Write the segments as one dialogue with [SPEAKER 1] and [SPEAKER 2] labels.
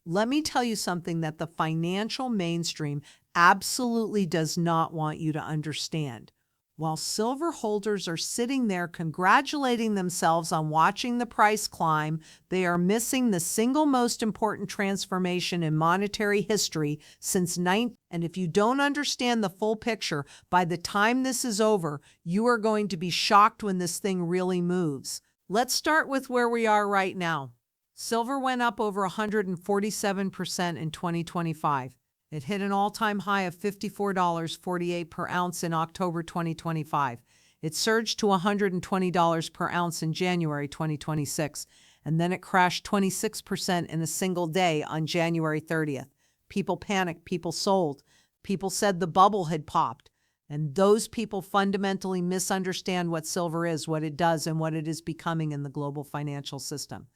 [SPEAKER 1] Let me tell you something that the financial mainstream absolutely does not want you to understand. While silver holders are sitting there congratulating themselves on watching the price climb, they are missing the single most important transformation in monetary history since and if you don't understand the full picture, by the time this is over, you are going to be shocked when this thing really moves. Let's start with where we are right now. Silver went up over 147% in 2025. It hit an all-time high of $54.48 per ounce in October 2025. It surged to $120 per ounce in January 2026, and then it crashed 26% in a single day on January 30th. People panicked, people sold, people said the bubble had popped, and those people fundamentally misunderstand what silver is, what it does, and what it is becoming in the global financial system.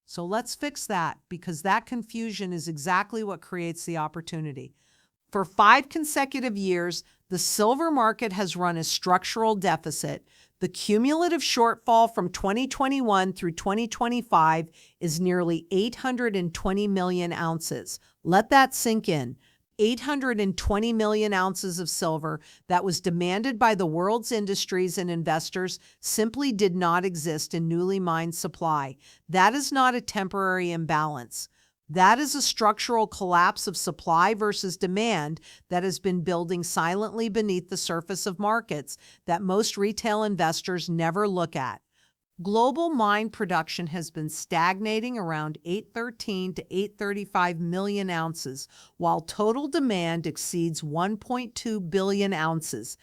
[SPEAKER 1] So let's fix that, because that confusion is exactly what creates the opportunity. For 5 consecutive years, the silver market has run a structural deficit. The cumulative shortfall from 2021 through 2025 is nearly 820 million ounces. Let that sink in. 820 million ounces of silver that was demanded by the world's industries and investors simply did not exist in newly mined supply. That is not a temporary imbalance. That is a structural collapse of supply versus demand that has been building silently beneath the surface of markets that most retail investors never look at. Global mine production has been stagnating around 813 to 835 million ounces, while total demand exceeds 1.2 billion ounces.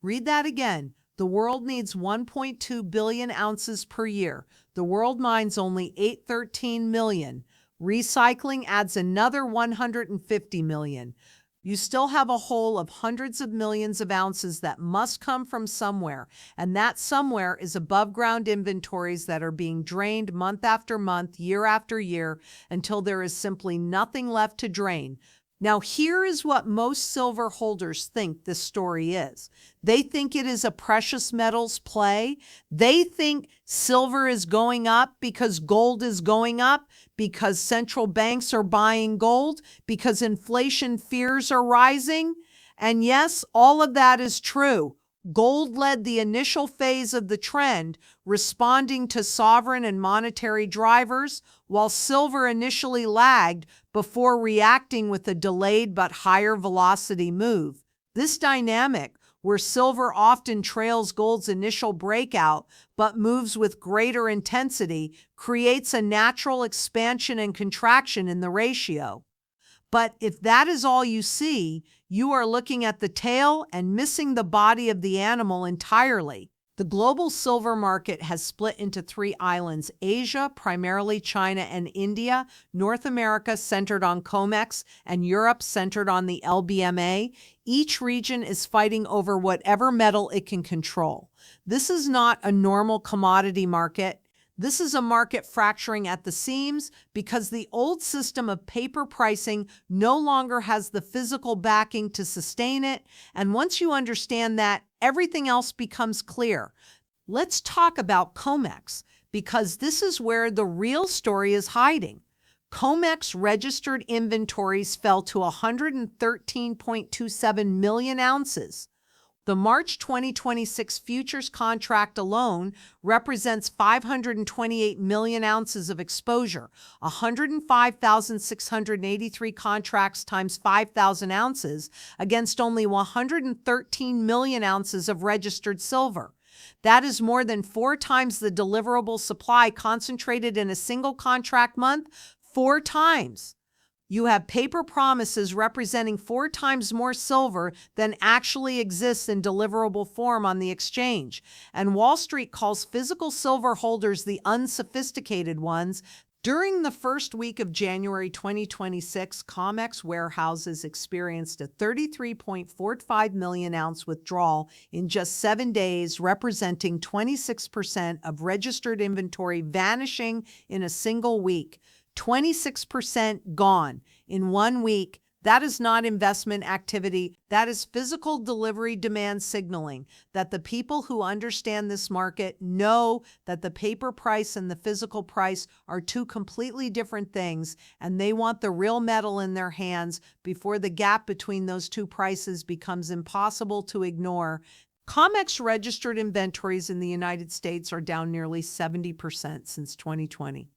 [SPEAKER 1] Read that again. The world needs 1.2 billion ounces per year. The world mines only 813 million. Recycling adds another 150 million. You still have a hole of hundreds of millions of ounces that must come from somewhere, and that somewhere is above ground inventories that are being drained month after month, year after year, until there is simply nothing left to drain. Now, here is what most silver holders think this story is. They think it is a precious metals play. They think silver is going up because gold is going up, because central banks are buying gold, because inflation fears are rising. And yes, all of that is true. Gold led the initial phase of the trend, responding to sovereign and monetary drivers, while silver initially lagged before reacting with a delayed but higher velocity move. This dynamic, where silver often trails gold's initial breakout but moves with greater intensity, creates a natural expansion and contraction in the ratio. But if that is all you see, you are looking at the tail and missing the body of the animal entirely. The global silver market has split into 3 islands: Asia, primarily China and India, North America centered on COMEX, and Europe centered on the LBMA. Each region is fighting over whatever metal it can control. This is not a normal commodity market. This is a market fracturing at the seams because the old system of paper pricing no longer has the physical backing to sustain it. And once you understand that, everything else becomes clear. Let's talk about COMEX, because this is where the real story is hiding. COMEX registered inventories fell to 113.27 million ounces. The March 2026 futures contract alone represents 528 million ounces of exposure. 105,683 contracts times 5,000 ounces against only 113 million ounces of registered silver. That is more than 4 times the deliverable supply concentrated in a single contract month. 4 times. You have paper promises representing 4 times more silver than actually exists in deliverable form on the exchange. And Wall Street calls physical silver holders the unsophisticated ones. During the first week of January 2026, COMEX warehouses experienced a 33.45 million ounce withdrawal in just 7 days, representing 26% of registered inventory vanishing in a single week. 26% gone in 1 week. That is not investment activity. That is physical delivery demand signaling that the people who understand this market know that the paper price and the physical price are two completely different things, and they want the real metal in their hands before the gap between those two prices becomes impossible to ignore. COMEX registered inventories in the United States are down nearly 70% since 2020.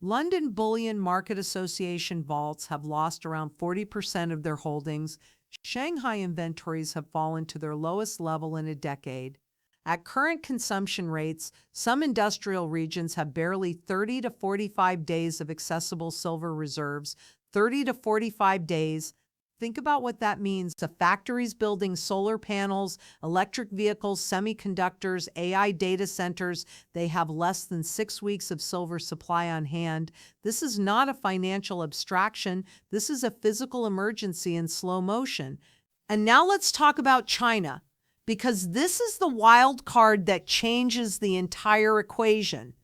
[SPEAKER 1] London Bullion Market Association vaults have lost around 40% of their holdings. Shanghai inventories have fallen to their lowest level in a decade. At current consumption rates, some industrial regions have barely 30 to 45 days of accessible silver reserves. 30 to 45 days. Think about what that means to factories building solar panels, electric vehicles, semiconductors, AI data centers. They have less than 6 weeks of silver supply on hand. This is not a financial abstraction. This is a physical emergency in slow motion. And now let's talk about China, because this is the wild card that changes the entire equation.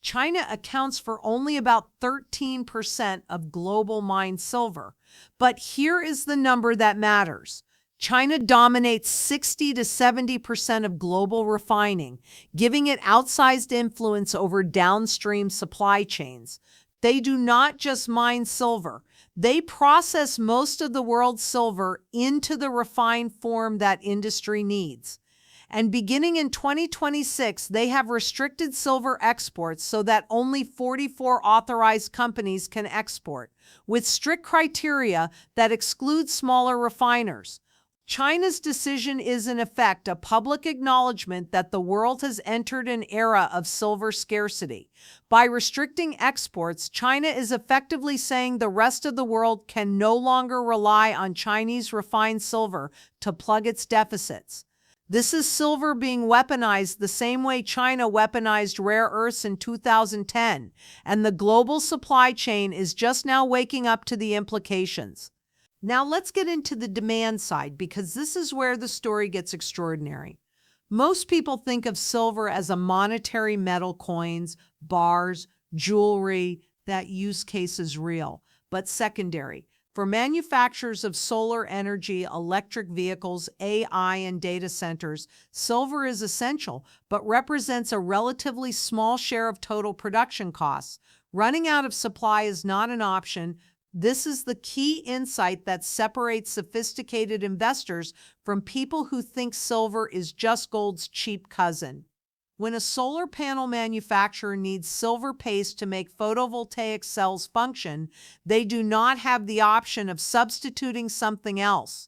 [SPEAKER 1] China accounts for only about 13% of global mined silver. But here is the number that matters. China dominates 60 to 70% of global refining, giving it outsized influence over downstream supply chains. They do not just mine silver. They process most of the world's silver into the refined form that industry needs. And beginning in 2026, they have restricted silver exports so that only 44 authorized companies can export, with strict criteria that exclude smaller refiners. China's decision is, in effect, a public acknowledgement that the world has entered an era of silver scarcity. By restricting exports, China is effectively saying the rest of the world can no longer rely on Chinese refined silver to plug its deficits. This is silver being weaponized the same way China weaponized rare earths in 2010, and the global supply chain is just now waking up to the implications. Now let's get into the demand side, because this is where the story gets extraordinary. Most people think of silver as a monetary metal, coins, bars, jewelry. That use case is real, but secondary. For manufacturers of solar energy, electric vehicles, AI, and data centers, silver is essential, but represents a relatively small share of total production costs. Running out of supply is not an option. This is the key insight that separates sophisticated investors from people who think silver is just gold's cheap cousin. When a solar panel manufacturer needs silver paste to make photovoltaic cells function, they do not have the option of substituting something else.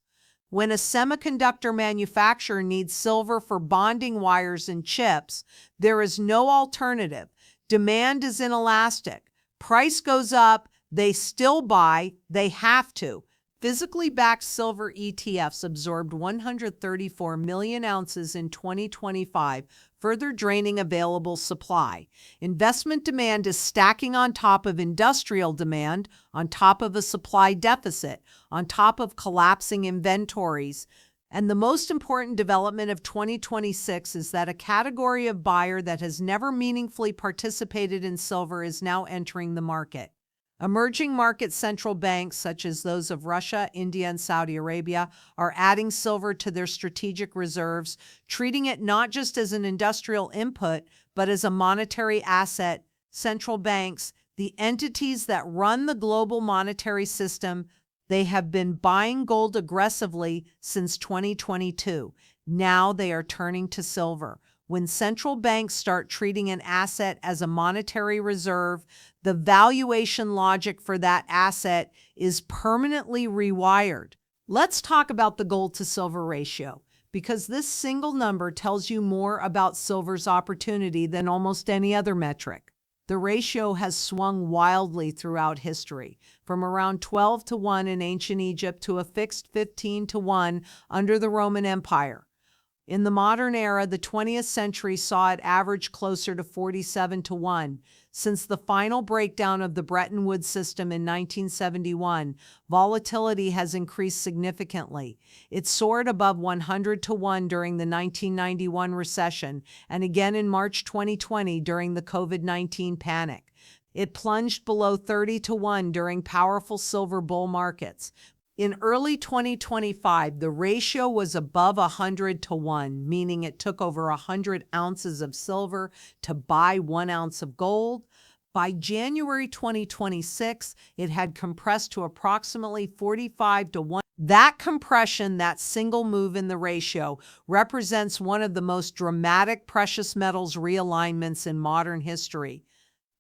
[SPEAKER 1] When a semiconductor manufacturer needs silver for bonding wires and chips, there is no alternative. Demand is inelastic. Price goes up, they still buy, they have to. Physically backed silver ETFs absorbed 134 million ounces in 2025, further draining available supply. Investment demand is stacking on top of industrial demand, on top of a supply deficit, on top of collapsing inventories. And the most important development of 2026 is that a category of buyer that has never meaningfully participated in silver is now entering the market. Emerging market central banks, such as those of Russia, India, and Saudi Arabia, are adding silver to their strategic reserves, treating it not just as an industrial input, but as a monetary asset. Central banks, the entities that run the global monetary system, they have been buying gold aggressively since 2022. Now they are turning to silver. When central banks start treating an asset as a monetary reserve, the valuation logic for that asset is permanently rewired. Let's talk about the gold to silver ratio, because this single number tells you more about silver's opportunity than almost any other metric. The ratio has swung wildly throughout history, from around 12 to 1 in ancient Egypt to a fixed 15 to 1 under the Roman Empire. In the modern era, the 20th century saw it average closer to 47 to 1. Since the final breakdown of the Bretton Woods system in 1971, volatility has increased significantly. It soared above 100 to 1 during the 1991 recession and again in March 2020 during the COVID-19 panic. It plunged below 30 to 1 during powerful silver bull markets. In early 2025, the ratio was above 100-1, meaning it took over 100 ounces of silver to buy 1 ounce of gold. By January 2026, it had compressed to approximately 45-1. That compression, that single move in the ratio, represents one of the most dramatic precious metals realignments in modern history.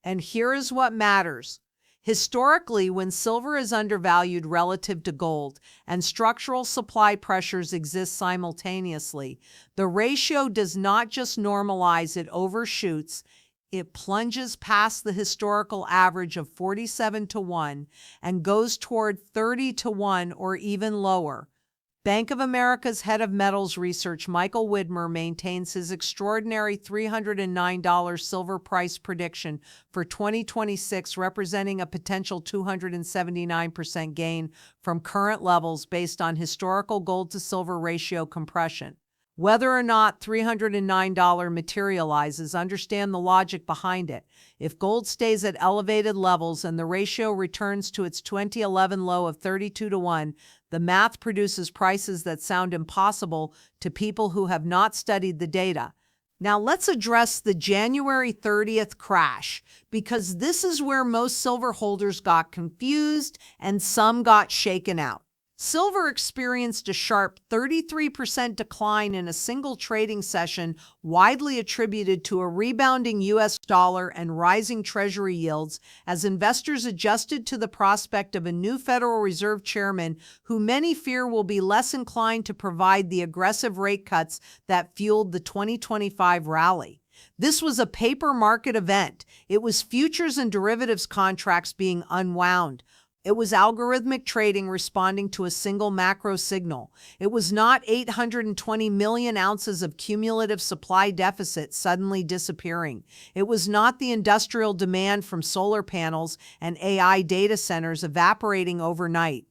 [SPEAKER 1] And here is what matters. Historically, when silver is undervalued relative to gold and structural supply pressures exist simultaneously, the ratio does not just normalize, it overshoots. It plunges past the historical average of 47-1 and goes toward 30-1 or even lower. Bank of America's head of metals research, Michael Widmer, maintains his extraordinary $309 silver price prediction for 2026, representing a potential 279% gain from current levels based on historical gold-to-silver ratio compression. Whether or not $309 materializes, understand the logic behind it. If gold stays at elevated levels and the ratio returns to its 2011 low of 32-1, the math produces prices that sound impossible to people who have not studied the data. Now let's address the January 30th crash, because this is where most silver holders got confused and some got shaken out. Silver experienced a sharp 33% decline in a single trading session, widely attributed to a rebounding U.S. dollar and rising Treasury yields as investors adjusted to the prospect of a new Federal Reserve chairman who many fear will be less inclined to provide the aggressive rate cuts that fueled the 2025 rally. This was a paper market event. It was futures and derivatives contracts being unwound. It was algorithmic trading responding to a single macro signal. It was not 820 million ounces of cumulative supply deficit suddenly disappearing. It was not the industrial demand from solar panels and AI data centers evaporating overnight.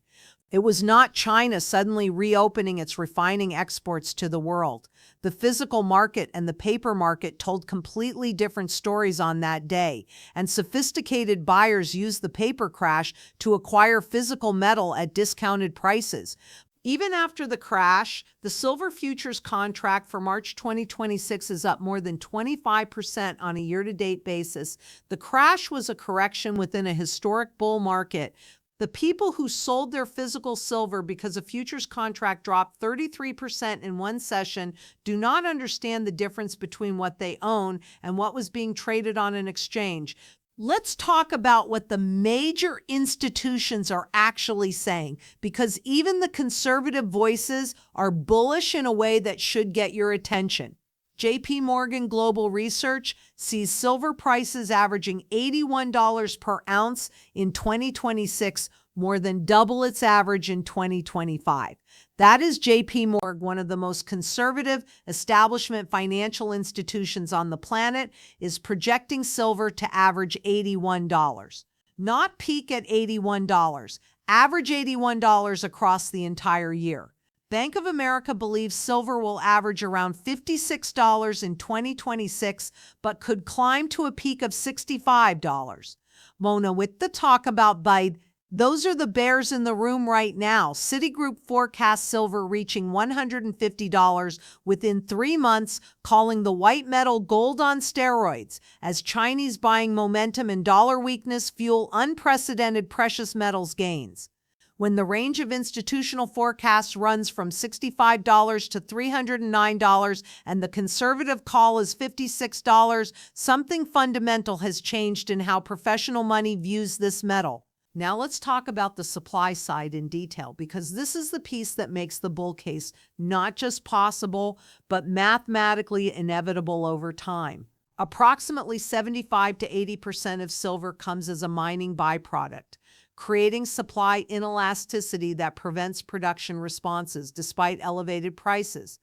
[SPEAKER 1] It was not China suddenly reopening its refining exports to the world. The physical market and the paper market told completely different stories on that day, and sophisticated buyers used the paper crash to acquire physical metal at discounted prices. Even after the crash, the silver futures contract for March 2026 is up more than 25% on a year-to-date basis. The crash was a correction within a historic bull market. The people who sold their physical silver because a futures contract dropped 33% in one session do not understand the difference between what they own and what was being traded on an exchange. Let's talk about what the major institutions are actually saying, because even the conservative voices are bullish in a way that should get your attention. J.P. Morgan Global Research sees silver prices averaging $81 per ounce in 2026, more than double its average in 2025. That is J.P. Morgan, one of the most conservative establishment financial institutions on the planet, is projecting silver to average $81. Not peak at $81, average $81 across the entire year. Bank of America believes silver will average around $56 in 2026, but could climb to a peak of $65. Mona, with the talk about Biden, those are the bears in the room right now. Citigroup forecasts silver reaching $150 within 3 months, calling the white metal gold on steroids, as Chinese buying momentum and dollar weakness fuel unprecedented precious metals gains. When the range of institutional forecasts runs from $65 to $309 and the conservative call is $56, something fundamental has changed in how professional money views this metal. Now let's talk about the supply side in detail, because this is the piece that makes the bull case not just possible, but mathematically inevitable over time. Approximately 75 to 80% of silver comes as a mining byproduct, creating supply inelasticity that prevents production responses despite elevated prices.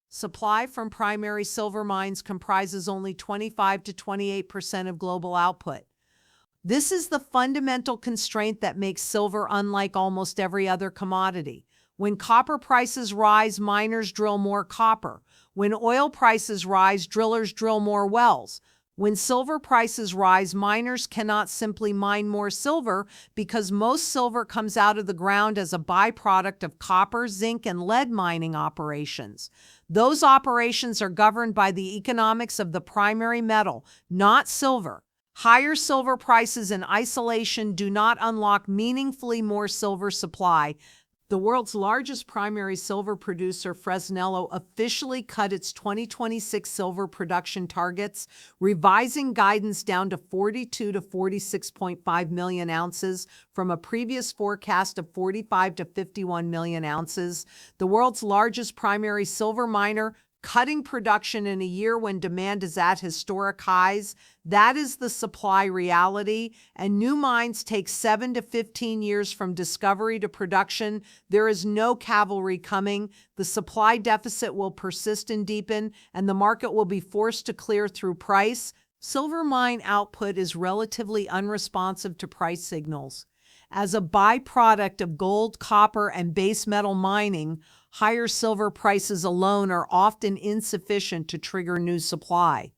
[SPEAKER 1] Supply from primary silver mines comprises only 25 to 28% of global output. This is the fundamental constraint that makes silver unlike almost every other commodity. When copper prices rise, miners drill more copper. When oil prices rise, drillers drill more wells. When silver prices rise, miners cannot simply mine more silver because most silver comes out of the ground as a byproduct of copper, zinc, and lead mining operations. Those operations are governed by the economics of the primary metal, not silver. Higher silver prices in isolation do not unlock meaningfully more silver supply. The world's largest primary silver producer, Fresnillo, officially cut its 2026 silver production targets, revising guidance down to 42 to 46.5 million ounces from a previous forecast of 45 to 51 million ounces. The world's largest primary silver miner cutting production in a year when demand is at historic highs. That is the supply reality, and new mines take 7 to 15 years from discovery to production. There is no cavalry coming. The supply deficit will persist and deepen, and the market will be forced to clear through price. Silver mine output is relatively unresponsive to price signals. As a byproduct of gold, copper, and base metal mining, higher silver prices alone are often insufficient to trigger new supply.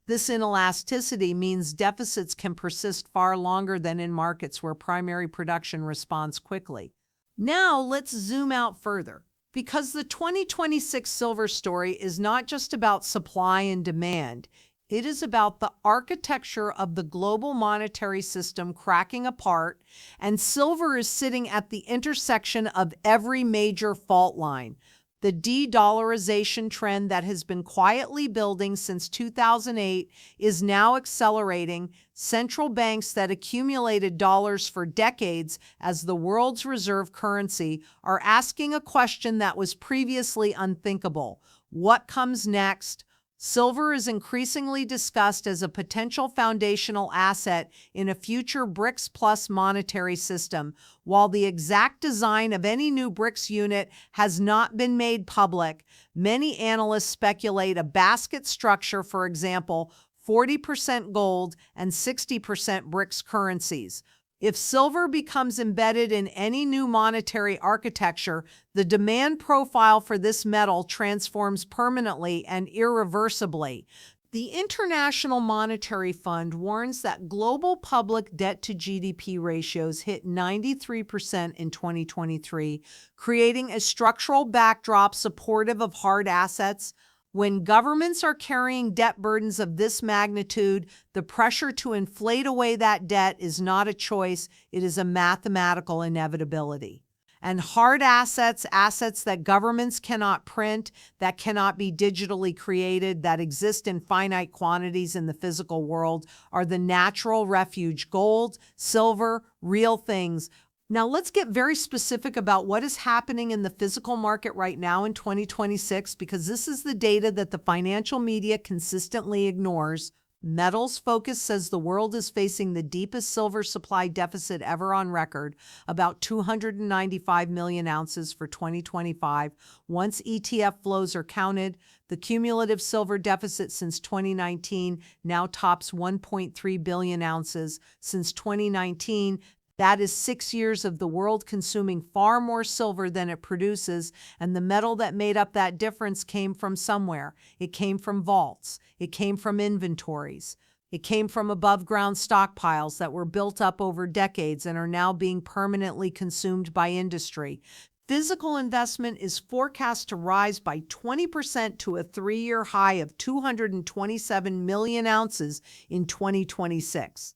[SPEAKER 1] This inelasticity means deficits can persist far longer than in markets where primary production responds quickly. Now let's zoom out further, because the 2026 silver story is not just about supply and demand. It is about the architecture of the global monetary system cracking apart, and silver is sitting at the intersection of every major fault line. The de-dollarization trend that has been quietly building since 2008 is now accelerating. Central banks that accumulated dollars for decades as the world's reserve currency are asking a question that was previously unthinkable. What comes next? Silver is increasingly discussed as a potential foundational asset in a future BRICS plus monetary system. While the exact design of any new BRICS unit has not been made public, many analysts speculate a basket structure, for example, 40% gold and 60% BRICS currencies. If silver becomes embedded in any new monetary architecture, the demand profile for this metal transforms permanently and irreversibly. The International Monetary Fund warns that global public debt to GDP ratios hit 93% in 2023, creating a structural backdrop supportive of hard assets. When governments are carrying debt burdens of this magnitude, the pressure to inflate away that debt is not a choice, it is a mathematical inevitability. And hard assets, assets that governments cannot print, that cannot be digitally created, that exist in finite quantities in the physical world, are the natural refuge: gold, silver, real things. Now let's get very specific about what is happening in the physical market right now in 2026, because this is the data that the financial media consistently ignores. Metals Focus says the world is facing the deepest silver supply deficit ever on record, about 295 million ounces for 2025. Once ETF flows are counted, the cumulative silver deficit since 2019 now tops 1.3 billion ounces. Since 2019, that is 6 years of the world consuming far more silver than it produces, and the metal that made up that difference came from somewhere. It came from vaults. It came from inventories. It came from above-ground stockpiles that were built up over decades and are now being permanently consumed by industry. Physical investment is forecast to rise by 20% to a 3-year high of 227 million ounces in 2026.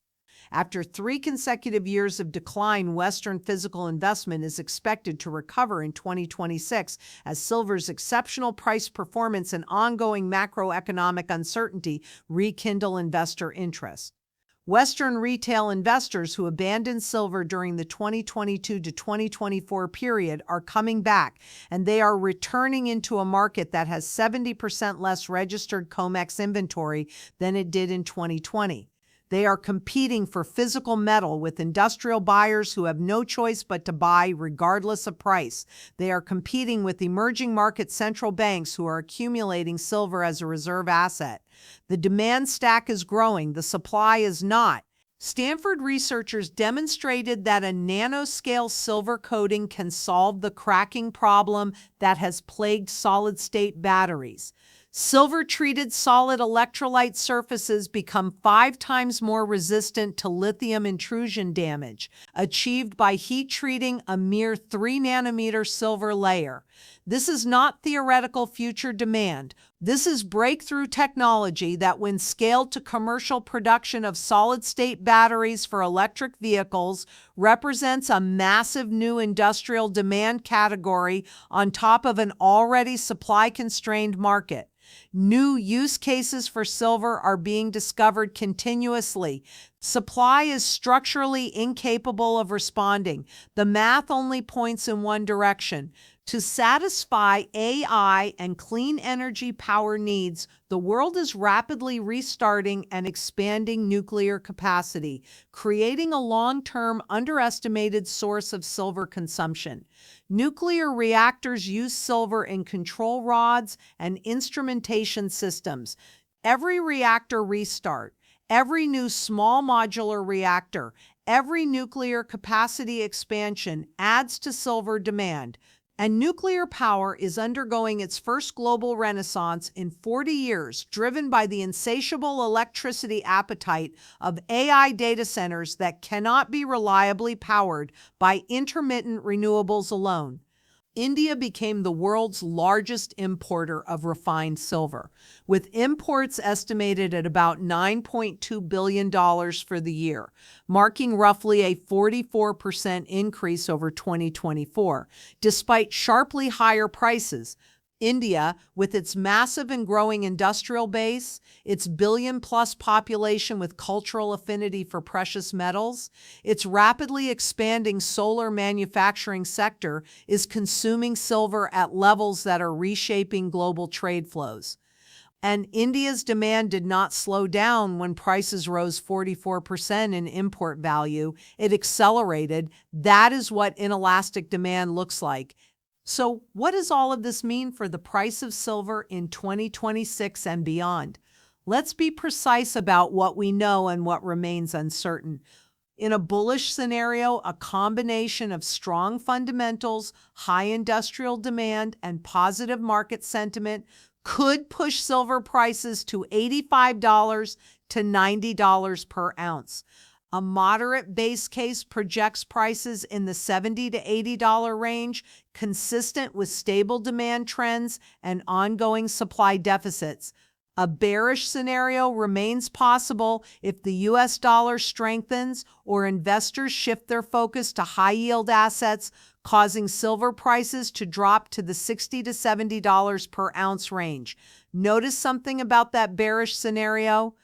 [SPEAKER 1] After 3 consecutive years of decline, Western physical investment is expected to recover in 2026 as silver's exceptional price performance and ongoing macroeconomic uncertainty rekindle investor interest. Western retail investors who abandoned silver during the 2022 to 2024 period are coming back, and they are returning into a market that has 70% less registered COMEX inventory than it did in 2020. They are competing for physical metal with industrial buyers who have no choice but to buy regardless of price. They are competing with emerging market central banks who are accumulating silver as a reserve asset. The demand stack is growing, the supply is not. Stanford researchers demonstrated that a nanoscale silver coating can solve the cracking problem that has plagued solid-state batteries. Silver-treated solid electrolyte surfaces become 5 times more resistant to lithium intrusion damage, achieved by heat treating a mere 3-nanometer silver layer. This is not theoretical future demand. This is breakthrough technology that, when scaled to commercial production of solid-state batteries for electric vehicles, represents a massive new industrial demand category on top of an already supply-constrained market. New use cases for silver are being discovered continuously. Supply is structurally incapable of responding. The math only points in one direction. To satisfy AI and clean energy power needs, the world is rapidly restarting and expanding nuclear capacity, creating a long-term underestimated source of silver consumption. Nuclear reactors use silver in control rods and instrumentation systems. Every reactor restart, every new small modular reactor, every nuclear capacity expansion adds to silver demand. And nuclear power is undergoing its first global renaissance in 40 years, driven by the insatiable electricity appetite of AI data centers that cannot be reliably powered by intermittent renewables alone. India became the world's largest importer of refined silver, with imports estimated at about $9.2 billion for the year, marking roughly a 44% increase over 2024. Despite sharply higher prices, India, with its massive and growing industrial base, its billion-plus population with cultural affinity for precious metals, its rapidly expanding solar manufacturing sector, is consuming silver at levels that are reshaping global trade flows. And India's demand did not slow down when prices rose 44% in import value. It accelerated. That is what inelastic demand looks like. So what does all of this mean for the price of silver in 2026 and beyond? Let's be precise about what we know and what remains uncertain. In a bullish scenario, a combination of strong fundamentals, high industrial demand, and positive market sentiment could push silver prices to $85 to $90 per ounce. A moderate base case projects prices in the $70 to $80 range, consistent with stable demand trends and ongoing supply deficits. A bearish scenario remains possible if the U.S. dollar strengthens or investors shift their focus to high-yield assets, causing silver prices to drop to the $60 to $70 per ounce range. Notice something about that bearish scenario?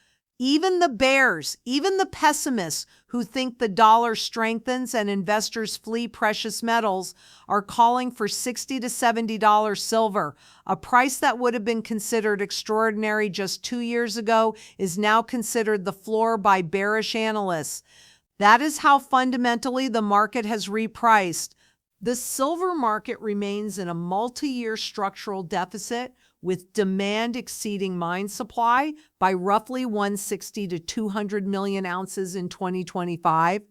[SPEAKER 1] Even the bears, even the pessimists who think the dollar strengthens and investors flee precious metals are calling for $60 to $70 silver. A price that would have been considered extraordinary just 2 years ago is now considered the floor by bearish analysts. That is how fundamentally the market has repriced. The silver market remains in a multi-year structural deficit, with demand exceeding mine supply by roughly 160 to 200 million ounces in 2025.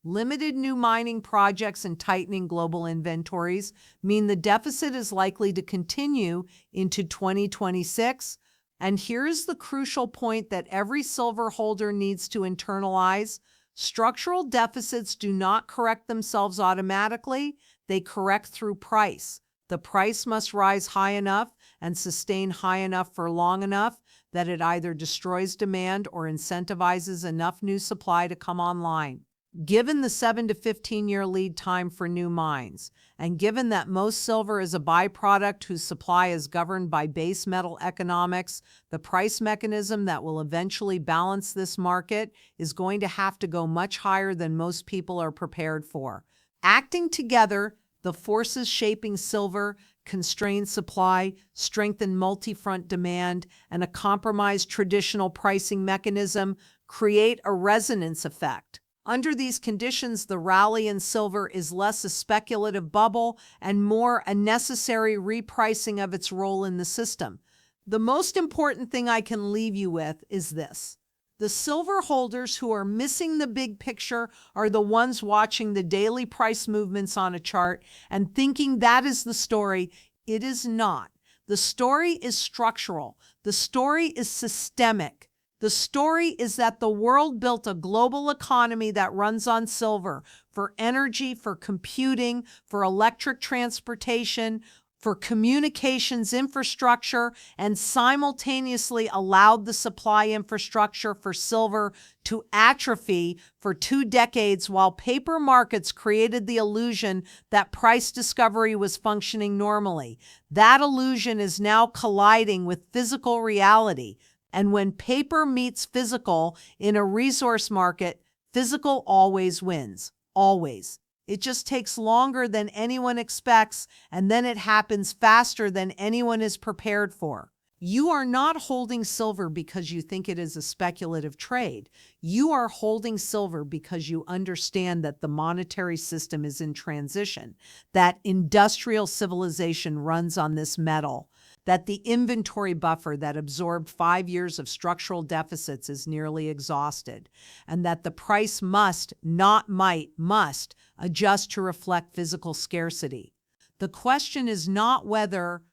[SPEAKER 1] Limited new mining projects and tightening global inventories mean the deficit is likely to continue into 2026. And here's the crucial point that every silver holder needs to internalize. Structural deficits do not correct themselves automatically. They correct through price. The price must rise high enough and sustain high enough for long enough that it either destroys demand or incentivizes enough new supply to come online. Given the 7 to 15-year lead time for new mines, and given that most silver is a byproduct whose supply is governed by base metal economics, the price mechanism that will eventually balance this market is going to have to go much higher than most people are prepared for. Acting together, the forces shaping silver, constrained supply, strengthened multi-front demand, and a compromised traditional pricing mechanism create a resonance effect. Under these conditions, the rally in silver is less a speculative bubble and more a necessary repricing of its role in the system. The most important thing I can leave you with is this. The silver holders who are missing the big picture are the ones watching the daily price movements on a chart and thinking that is the story. It is not. The story is structural. The story is systemic. The story is that the world built a global economy that runs on silver for energy, for computing, for electric transportation, for communications infrastructure, and simultaneously allowed the supply infrastructure for silver to atrophy for 2 decades while paper markets created the illusion that price discovery was functioning normally. That illusion is now colliding with physical reality. And when paper meets physical in a resource market, physical always wins. Always. It just takes longer than anyone expects, and then it happens faster than anyone is prepared for. You are not holding silver because you think it is a speculative trade. You are holding silver because you understand that the monetary system is in transition, that industrial civilization runs on this metal, that the inventory buffer that absorbed 5 years of structural deficits is nearly exhausted, and that the price must, not might, must adjust to reflect physical scarcity. The question is not whether,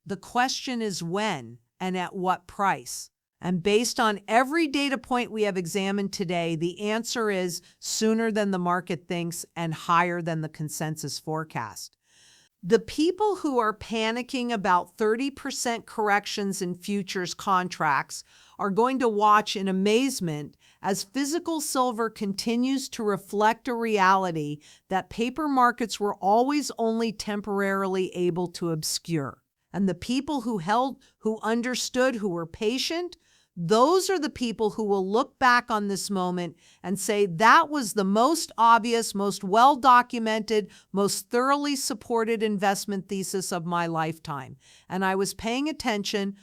[SPEAKER 1] the question is when and at what price. And based on every data point we have examined today, the answer is sooner than the market thinks and higher than the consensus forecast. The people who are panicking about 30% corrections in futures contracts are going to watch in amazement as physical silver continues to reflect a reality that paper markets were always only temporarily able to obscure. And the people who understood, who were patient, those are the people who will look back on this moment and say, that was the most obvious, most well-documented, most thoroughly supported investment thesis of my lifetime. And I was paying attention,